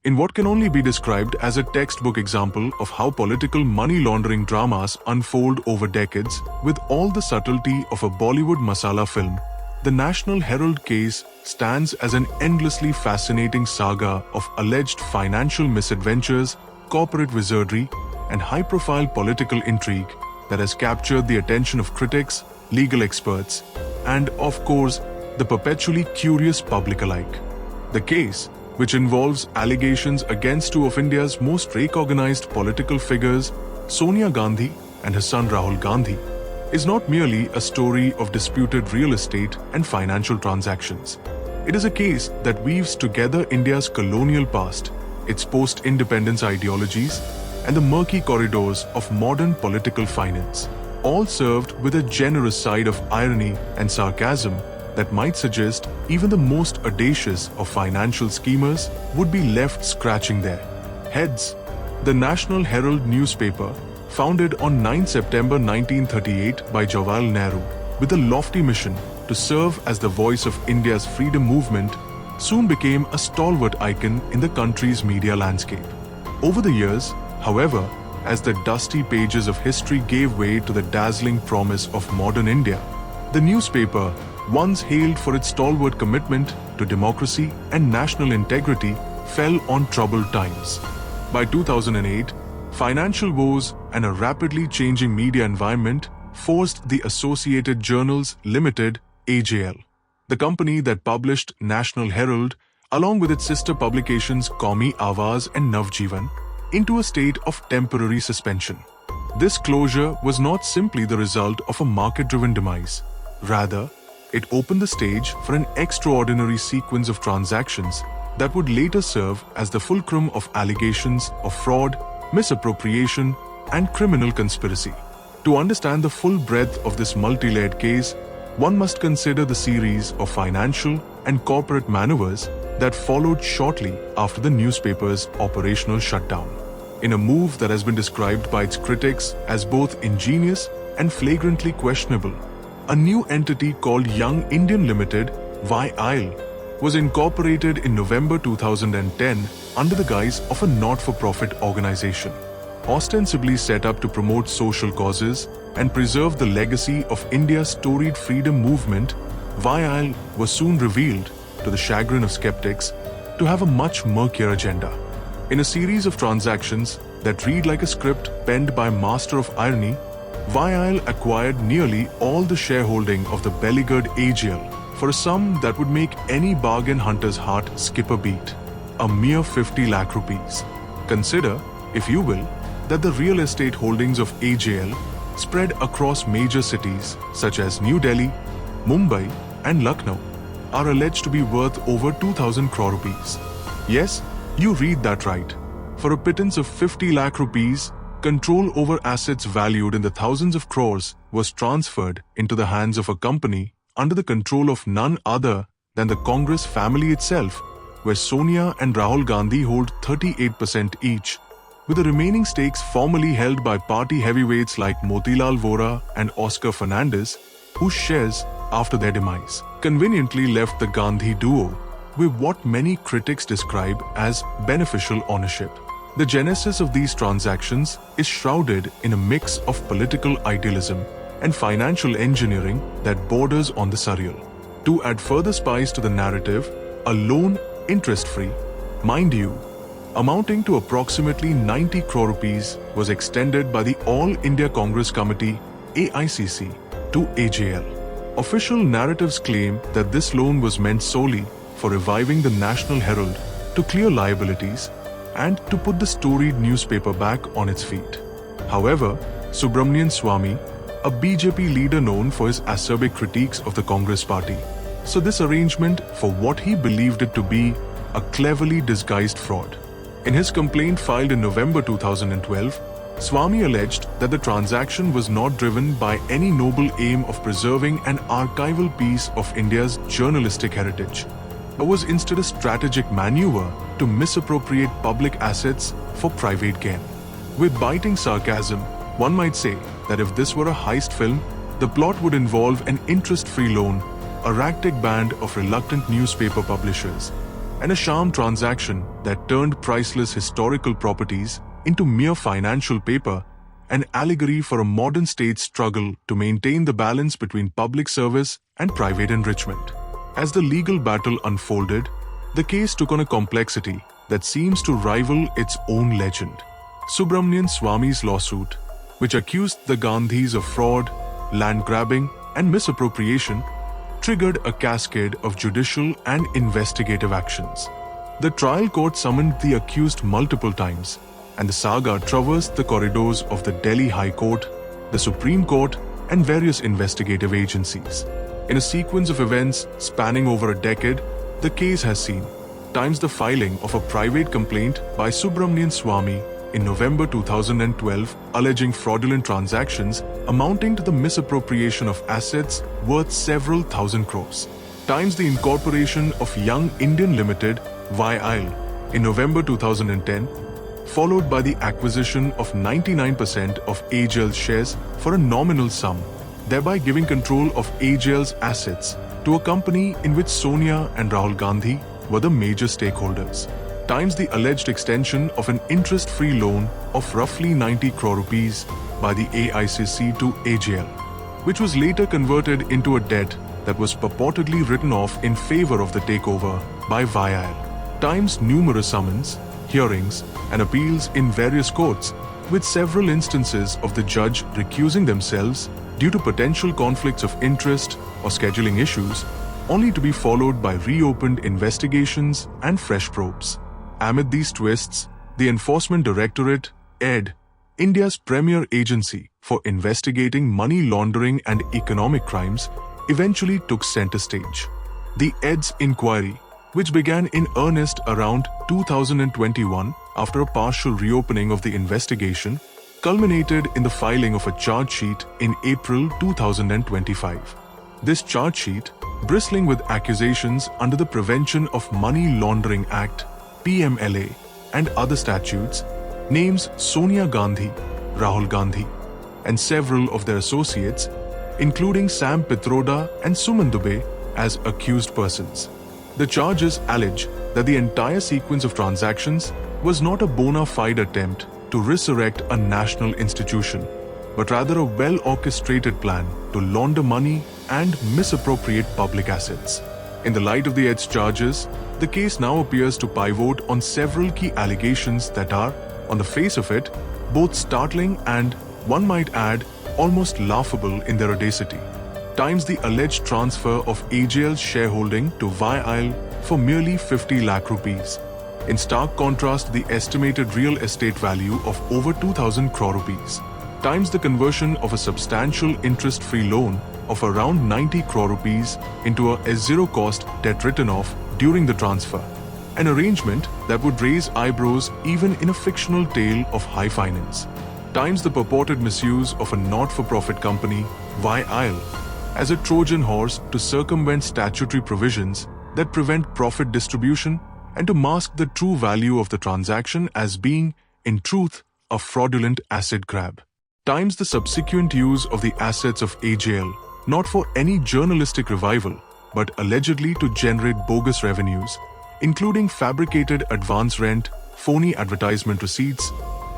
in what can only be described as a textbook example of how political money laundering dramas unfold over decades with all the subtlety of a Bollywood masala film. The National Herald case stands as an endlessly fascinating saga of alleged financial misadventures, corporate wizardry, and high-profile political intrigue that has captured the attention of critics, legal experts, and, of course, the perpetually curious public alike. The case, which involves allegations against two of India's most recognized political figures, Sonia Gandhi and her son Rahul Gandhi, is not merely a story of disputed real estate and financial transactions. It is a case that weaves together India's colonial past, its post-independence ideologies, and the murky corridors of modern political finance, all served with a generous side of irony and sarcasm that might suggest even the most audacious of financial schemers would be left scratching their heads. The National Herald newspaper, founded on 9 September 1938 by Jawaharlal Nehru, with a lofty mission to serve as the voice of India's freedom movement, soon became a stalwart icon in the country's media landscape. Over the years, however, as the dusty pages of history gave way to the dazzling promise of modern India, the newspaper, once hailed for its stalwart commitment to democracy and national integrity, fell on troubled times. By 2008, financial woes and a rapidly changing media environment forced the Associated Journals Limited (AJL), the company that published National Herald, along with its sister publications Qaumi Awaaz and Navjeevan, into a state of temporary suspension. This closure was not simply the result of a market-driven demise. Rather, it opened the stage for an extraordinary sequence of transactions that would later serve as the fulcrum of allegations of fraud, misappropriation, and criminal conspiracy. To understand the full breadth of this multi-layered case, one must consider the series of financial and corporate maneuvers that followed shortly after the newspaper's operational shutdown. In a move that has been described by its critics as both ingenious and flagrantly questionable, a new entity called Young Indian Limited (YIL) was incorporated in November 2010 under the guise of a not-for-profit organization. Ostensibly set up to promote social causes and preserve the legacy of India's storied freedom movement, YIL was soon revealed, to the chagrin of skeptics, to have a much murkier agenda. In a series of transactions that read like a script penned by a master of irony, YIL acquired nearly all the shareholding of the beleaguered AGL for a sum that would make any bargain hunter's heart skip a beat, a mere 50 lakh rupees. Consider, if you will, that the real estate holdings of AGL, spread across major cities such as New Delhi, Mumbai, and Lucknow, are alleged to be worth over 2,000 crore rupees. Yes, you read that right. For a pittance of 50 lakh rupees, control over assets valued in the thousands of crores was transferred into the hands of a company under the control of none other than the Congress family itself, where Sonia and Rahul Gandhi hold 38% each, with the remaining stakes formerly held by party heavyweights like Motilal Vora and Oscar Fernandez, whose shares, after their demise, conveniently left the Gandhi duo with what many critics describe as beneficial ownership. The genesis of these transactions is shrouded in a mix of political idealism and financial engineering that borders on the surreal. To add further spice to the narrative, a loan, interest-free, mind you, amounting to approximately 90 crore rupees was extended by the All India Congress Committee (AICC) to AJL. Official narratives claim that this loan was meant solely for reviving the National Herald, to clear liabilities, and to put the storied newspaper back on its feet. However, Subramanian Swamy, a BJP leader known for his acerbic critiques of the Congress party, saw this arrangement for what he believed it to be a cleverly disguised fraud. In his complaint filed in November 2012, Swamy alleged that the transaction was not driven by any noble aim of preserving an archival piece of India's journalistic heritage, but was instead a strategic maneuver to misappropriate public assets for private gain. With biting sarcasm, one might say that if this were a heist film, the plot would involve an interest-free loan, a ragtag band of reluctant newspaper publishers, and a sham transaction that turned priceless historical properties into mere financial paper, an allegory for a modern state's struggle to maintain the balance between public service and private enrichment. As the legal battle unfolded, the case took on a complexity that seems to rival its own legend. Subramanian Swamy's lawsuit, which accused the Gandhis of fraud, land grabbing, and misappropriation, triggered a cascade of judicial and investigative actions. The trial court summoned the accused multiple times, and the saga traversed the corridors of the Delhi High Court, the Supreme Court, and various investigative agencies. In a sequence of events spanning over a decade, the case has seen times the filing of a private complaint by Subramanian Swamy in November 2012 alleging fraudulent transactions amounting to the misappropriation of assets worth several thousand crores. Times the incorporation of Young Indian Limited (YIL) in November 2010, followed by the acquisition of 99% of AJL's shares for a nominal sum, thereby giving control of AJL's assets to a company in which Sonia and Rahul Gandhi were the major stakeholders. Times the alleged extension of an interest-free loan of roughly 90 crore rupees by the AICC to AJL, which was later converted into a debt that was purportedly written off in favor of the takeover by YIL. Times numerous summons, hearings, and appeals in various courts, with several instances of the judge recusing themselves due to potential conflicts of interest or scheduling issues, only to be followed by reopened investigations and fresh probes. Amid these twists, the Enforcement Directorate, ED, India's premier agency for investigating money laundering and economic crimes, eventually took center stage. The ED's inquiry, which began in earnest around 2021 after a partial reopening of the investigation, culminated in the filing of a charge sheet in April 2025. This charge sheet, bristling with accusations under the Prevention of Money Laundering Act (PMLA) and other statutes, names Sonia Gandhi, Rahul Gandhi, and several of their associates, including Sam Pitroda and Suman Dubey, as accused persons. The charges allege that the entire sequence of transactions was not a bona fide attempt to resurrect a national institution, but rather a well-orchestrated plan to launder money and misappropriate public assets. In the light of the ED's charges, the case now appears to pivot on several key allegations that are, on the face of it, both startling and, one might add, almost laughable in their audacity. Times the alleged transfer of AJL's shareholding to YIL for merely 50 lakh rupees, in stark contrast to the estimated real estate value of over 2,000 crore rupees. Times the conversion of a substantial interest-free loan of around 90 crore rupees into a S0 cost debt written off during the transfer, an arrangement that would raise eyebrows even in a fictional tale of high finance. Times the purported misuse of a not-for-profit company, YIL, as a Trojan horse to circumvent statutory provisions that prevent profit distribution and to mask the true value of the transaction as being, in truth, a fraudulent asset grab. Times the subsequent use of the assets of AJL, not for any journalistic revival, but allegedly to generate bogus revenues, including fabricated advance rent, phony advertisement receipts,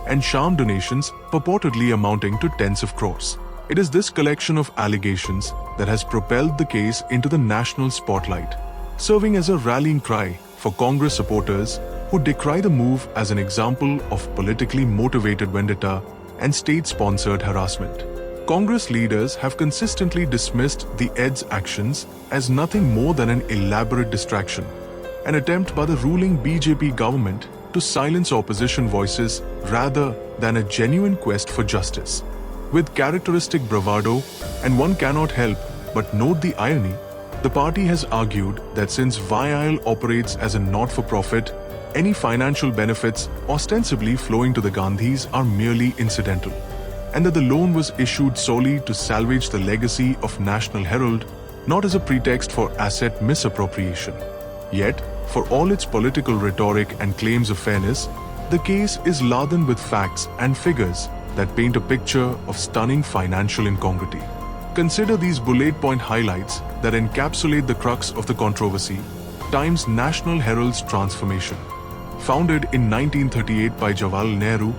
and sham donations purportedly amounting to tens of crores. It is this collection of allegations that has propelled the case into the national spotlight, serving as a rallying cry for Congress supporters who decry the move as an example of politically motivated vendetta and state-sponsored harassment. Congress leaders have consistently dismissed the ED's actions as nothing more than an elaborate distraction, an attempt by the ruling BJP government to silence opposition voices rather than a genuine quest for justice. With characteristic bravado, and one cannot help but note the irony, the party has argued that since YIL operates as a not-for-profit, any financial benefits ostensibly flowing to the Gandhis are merely incidental, and that the loan was issued solely to salvage the legacy of National Herald, not as a pretext for asset misappropriation. Yet, for all its political rhetoric and claims of fairness, the case is laden with facts and figures that paint a picture of stunning financial incongruity. Consider these bullet point highlights that encapsulate the crux of the controversy. Times National Herald's transformation. Founded in 1938 by Jawaharlal Nehru,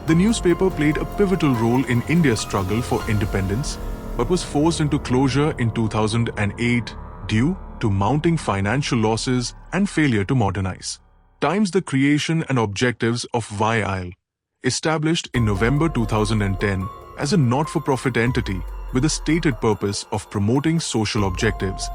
the newspaper played a pivotal role in India's struggle for independence, but was forced into closure in 2008 due to mounting financial losses and failure to modernize. Times the creation and objectives of VIL, established in November 2010 as a not-for-profit entity with a stated purpose of promoting social objectives.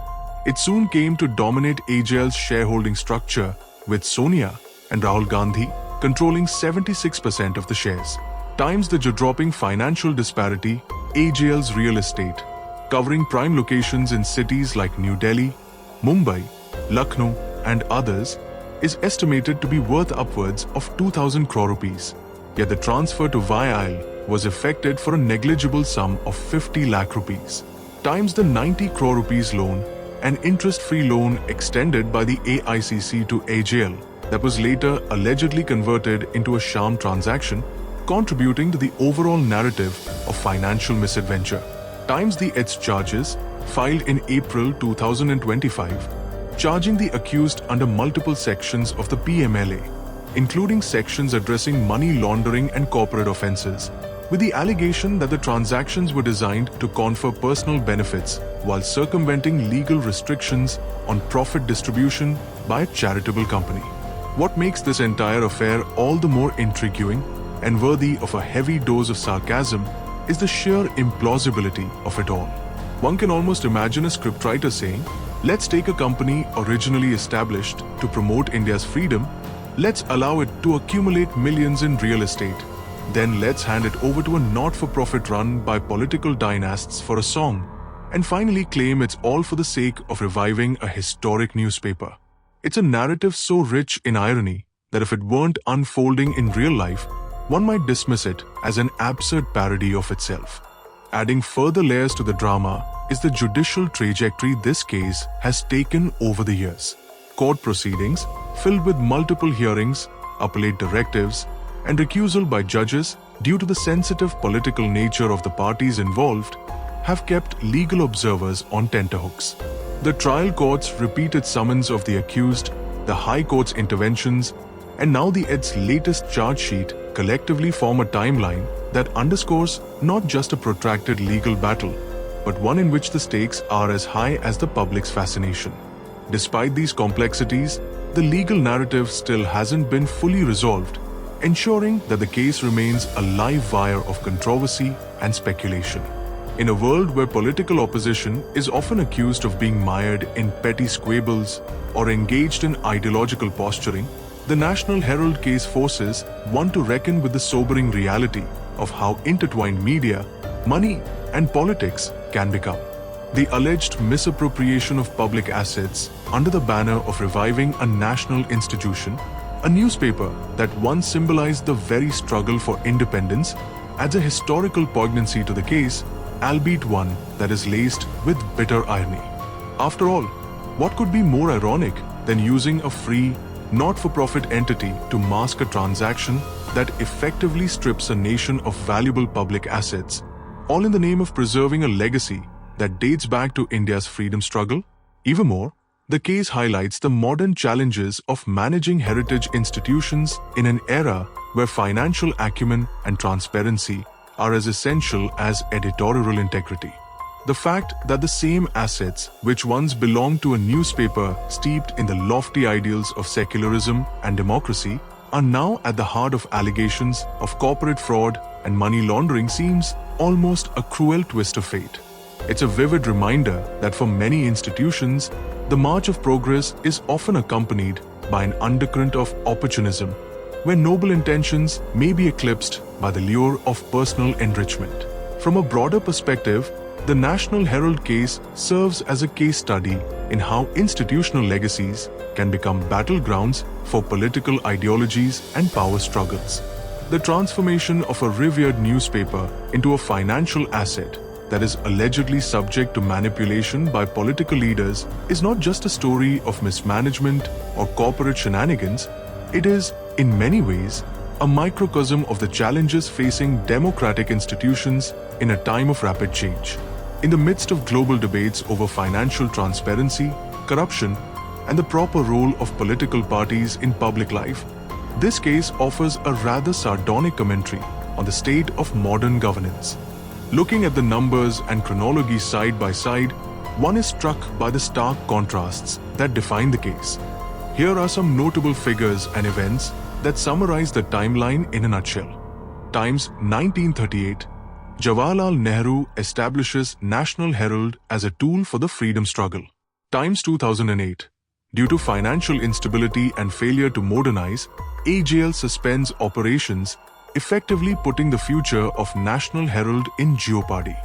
It soon came to dominate AJL's shareholding structure, with Sonia and Rahul Gandhi controlling 76% of the shares. Times the jaw-dropping financial disparity, AJL's real estate, covering prime locations in cities like New Delhi, Mumbai, Lucknow, and others, is estimated to be worth upwards of 2,000 crore rupees. Yet the transfer to VIL was effected for a negligible sum of 50 lakh rupees. Times the 90 crore rupees loan, an interest-free loan extended by the AICC to AJL that was later allegedly converted into a sham transaction, contributing to the overall narrative of financial misadventure. Times the ETS charges, filed in April 2025, charging the accused under multiple sections of the PMLA, including sections addressing money laundering and corporate offences, with the allegation that the transactions were designed to confer personal benefits while circumventing legal restrictions on profit distribution by a charitable company. What makes this entire affair all the more intriguing and worthy of a heavy dose of sarcasm is the sheer implausibility of it all. One can almost imagine a scriptwriter saying, "Let's take a company originally established to promote India's freedom, let's allow it to accumulate millions in real estate, then let's hand it over to a not-for-profit run by political dynasts for a song, and finally claim it's all for the sake of reviving a historic newspaper." It's a narrative so rich in irony that if it weren't unfolding in real life, one might dismiss it as an absurd parody of itself. Adding further layers to the drama is the judicial trajectory this case has taken over the years. Court proceedings, filled with multiple hearings, appellate directives, and recusal by judges due to the sensitive political nature of the parties involved, have kept legal observers on tenterhooks. The trial court's repeated summons of the accused, the High Court's interventions, and now the ED's latest charge sheet collectively form a timeline that underscores not just a protracted legal battle, but one in which the stakes are as high as the public's fascination. Despite these complexities, the legal narrative still hasn't been fully resolved, ensuring that the case remains a live wire of controversy and speculation. In a world where political opposition is often accused of being mired in petty squabbles or engaged in ideological posturing, the National Herald case forces one to reckon with the sobering reality of how intertwined media, money, and politics can become. The alleged misappropriation of public assets under the banner of reviving a national institution, a newspaper that once symbolized the very struggle for independence, adds a historical poignancy to the case, albeit one that is laced with bitter irony. After all, what could be more ironic than using a free, not-for-profit entity to mask a transaction that effectively strips a nation of valuable public assets, all in the name of preserving a legacy that dates back to India's freedom struggle? Even more, the case highlights the modern challenges of managing heritage institutions in an era where financial acumen and transparency are as essential as editorial integrity. The fact that the same assets which once belonged to a newspaper steeped in the lofty ideals of secularism and democracy are now at the heart of allegations of corporate fraud and money laundering seems almost a cruel twist of fate. It's a vivid reminder that for many institutions, the march of progress is often accompanied by an undercurrent of opportunism, where noble intentions may be eclipsed by the lure of personal enrichment. From a broader perspective, the National Herald case serves as a case study in how institutional legacies can become battlegrounds for political ideologies and power struggles. The transformation of a revered newspaper into a financial asset that is allegedly subject to manipulation by political leaders is not just a story of mismanagement or corporate shenanigans, it is, in many ways, a microcosm of the challenges facing democratic institutions in a time of rapid change. In the midst of global debates over financial transparency, corruption, and the proper role of political parties in public life, this case offers a rather sardonic commentary on the state of modern governance. Looking at the numbers and chronology side by side, one is struck by the stark contrasts that define the case. Here are some notable figures and events that summarize the timeline in a nutshell. Times 1938. Jawaharlal Nehru establishes National Herald as a tool for the freedom struggle. Times 2008. Due to financial instability and failure to modernize, AJL suspends operations, effectively putting the future of National Herald in jeopardy.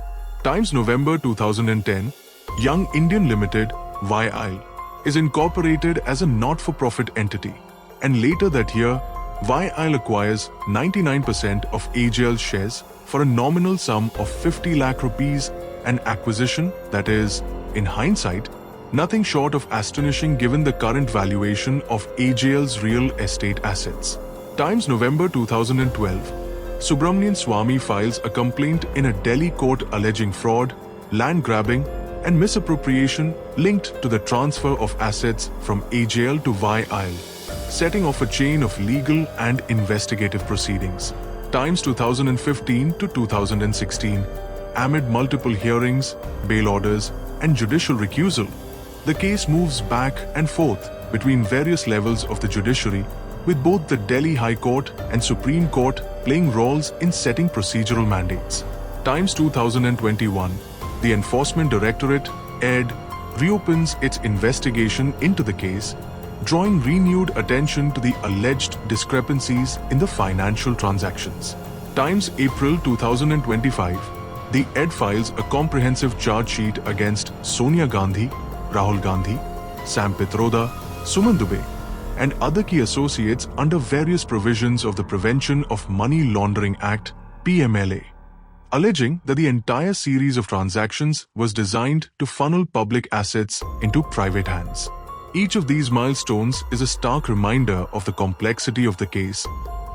Times November 2010. Young Indian Limited, YIL, is incorporated as a not-for-profit entity, and later that year, YIL acquires 99% of AJL shares for a nominal sum of 50 lakh rupees, an acquisition that is, in hindsight, nothing short of astonishing given the current valuation of AJL's real estate assets. Times November 2012. Subramanian Swamy files a complaint in a Delhi court alleging fraud, land grabbing, and misappropriation linked to the transfer of assets from AJL to YIL, setting off a chain of legal and investigative proceedings. Times 2015 to 2016. Amid multiple hearings, bail orders, and judicial recusal, the case moves back and forth between various levels of the judiciary, with both the Delhi High Court and Supreme Court playing roles in setting procedural mandates. Times 2021. The Enforcement Directorate, ED, reopens its investigation into the case, drawing renewed attention to the alleged discrepancies in the financial transactions. Times April 2025. The ED files a comprehensive charge sheet against Sonia Gandhi, Rahul Gandhi, Sam Pitroda, Suman Dubey, and other key associates under various provisions of the Prevention of Money Laundering Act, PMLA, alleging that the entire series of transactions was designed to funnel public assets into private hands. Each of these milestones is a stark reminder of the complexity of the case,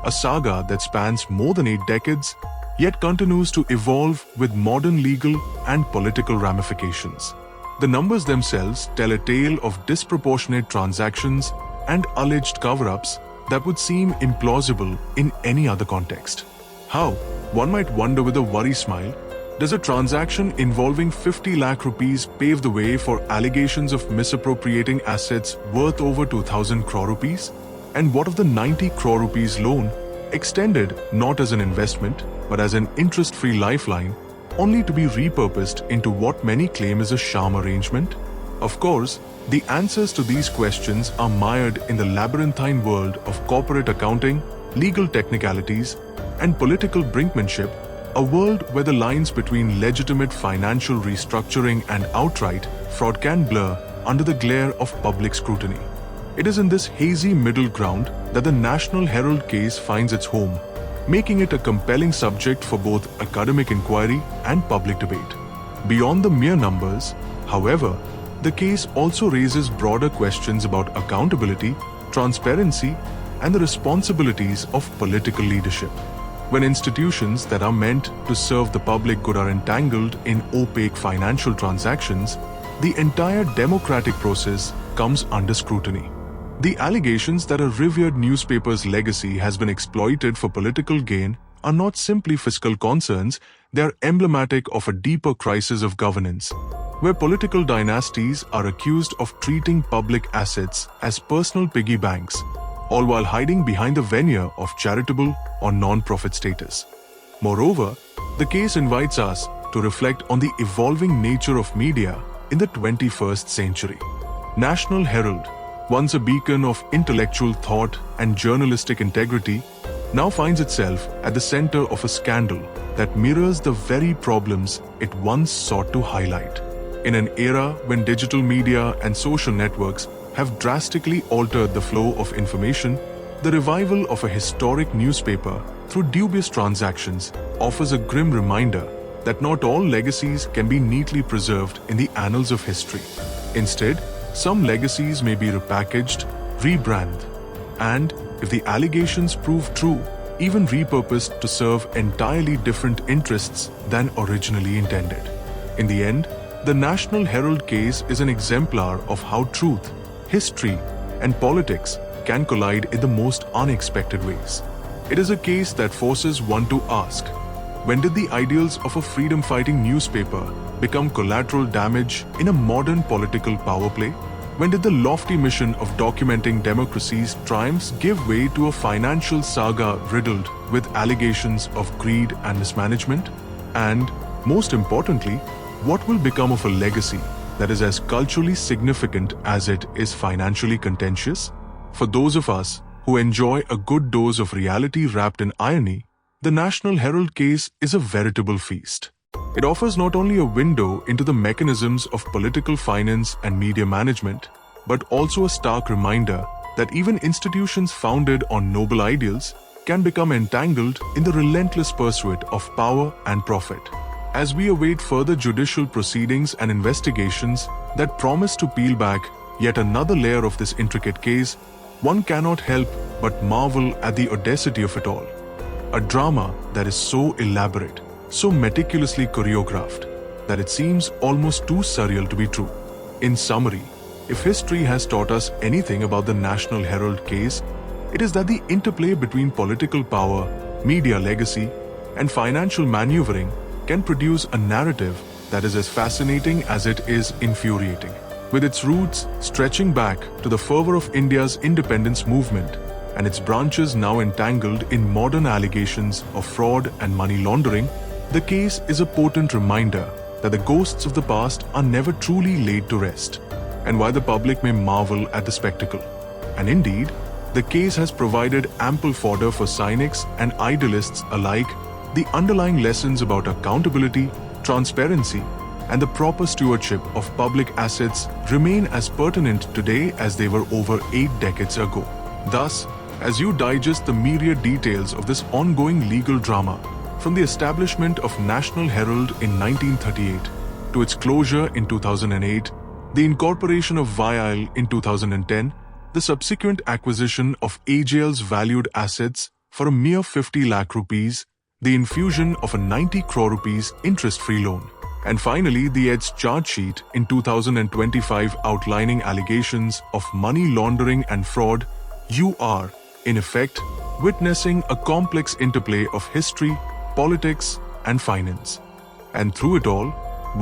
a saga that spans more than 8 decades, yet continues to evolve with modern legal and political ramifications. The numbers themselves tell a tale of disproportionate transactions and alleged cover-ups that would seem implausible in any other context. How, one might wonder with a worry smile, does a transaction involving 50 lakh rupees pave the way for allegations of misappropriating assets worth over 2,000 crore rupees? And what of the 90 crore rupees loan, extended not as an investment but as an interest-free lifeline, only to be repurposed into what many claim is a sham arrangement? Of course, the answers to these questions are mired in the labyrinthine world of corporate accounting, legal technicalities, and political brinkmanship, a world where the lines between legitimate financial restructuring and outright fraud can blur under the glare of public scrutiny. It is in this hazy middle ground that the National Herald case finds its home, making it a compelling subject for both academic inquiry and public debate. Beyond the mere numbers, however, the case also raises broader questions about accountability, transparency, and the responsibilities of political leadership. When institutions that are meant to serve the public good are entangled in opaque financial transactions, the entire democratic process comes under scrutiny. The allegations that a revered newspaper's legacy has been exploited for political gain are not simply fiscal concerns, they are emblematic of a deeper crisis of governance, where political dynasties are accused of treating public assets as personal piggy banks, all while hiding behind the veneer of charitable or non-profit status. Moreover, the case invites us to reflect on the evolving nature of media in the 21st century. National Herald, once a beacon of intellectual thought and journalistic integrity, now finds itself at the center of a scandal that mirrors the very problems it once sought to highlight. In an era when digital media and social networks have drastically altered the flow of information, the revival of a historic newspaper through dubious transactions offers a grim reminder that not all legacies can be neatly preserved in the annals of history. Instead, some legacies may be repackaged, rebranded, and, if the allegations prove true, even repurposed to serve entirely different interests than originally intended. In the end, the National Herald case is an exemplar of how truth, history and politics can collide in the most unexpected ways. It is a case that forces one to ask, when did the ideals of a freedom-fighting newspaper become collateral damage in a modern political power play? When did the lofty mission of documenting democracy's triumphs give way to a financial saga riddled with allegations of greed and mismanagement? And, most importantly, what will become of a legacy that is as culturally significant as it is financially contentious? For those of us who enjoy a good dose of reality wrapped in irony, the National Herald case is a veritable feast. It offers not only a window into the mechanisms of political finance and media management, but also a stark reminder that even institutions founded on noble ideals can become entangled in the relentless pursuit of power and profit. As we await further judicial proceedings and investigations that promise to peel back yet another layer of this intricate case, one cannot help but marvel at the audacity of it all. A drama that is so elaborate, so meticulously choreographed, that it seems almost too surreal to be true. In summary, if history has taught us anything about the National Herald case, it is that the interplay between political power, media legacy, and financial maneuvering can produce a narrative that is as fascinating as it is infuriating. With its roots stretching back to the fervor of India's independence movement, and its branches now entangled in modern allegations of fraud and money laundering, the case is a potent reminder that the ghosts of the past are never truly laid to rest, and why the public may marvel at the spectacle. And indeed, the case has provided ample fodder for cynics and idealists alike. The underlying lessons about accountability, transparency, and the proper stewardship of public assets remain as pertinent today as they were over 8 decades ago. Thus, as you digest the myriad details of this ongoing legal drama, from the establishment of National Herald in 1938 to its closure in 2008, the incorporation of VIL in 2010, the subsequent acquisition of AJL's valued assets for a mere 50 lakh rupees, the infusion of a 90 crore rupees interest-free loan, and finally the ED's charge sheet in 2025 outlining allegations of money laundering and fraud, you are, in effect, witnessing a complex interplay of history, politics, and finance. And through it all,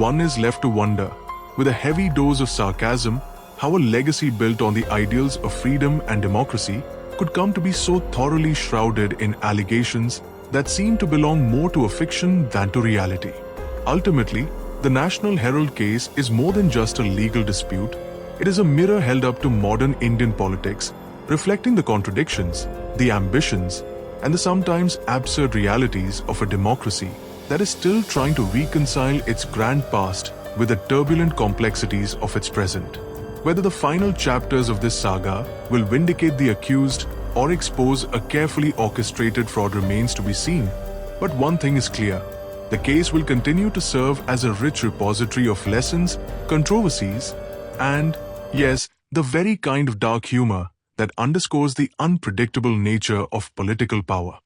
one is left to wonder, with a heavy dose of sarcasm, how a legacy built on the ideals of freedom and democracy could come to be so thoroughly shrouded in allegations that seem to belong more to a fiction than to reality. Ultimately, the National Herald case is more than just a legal dispute. It is a mirror held up to modern Indian politics, reflecting the contradictions, the ambitions, and the sometimes absurd realities of a democracy that is still trying to reconcile its grand past with the turbulent complexities of its present. Whether the final chapters of this saga will vindicate the accused or expose a carefully orchestrated fraud remains to be seen. But one thing is clear: the case will continue to serve as a rich repository of lessons, controversies, and, yes, the very kind of dark humor that underscores the unpredictable nature of political power.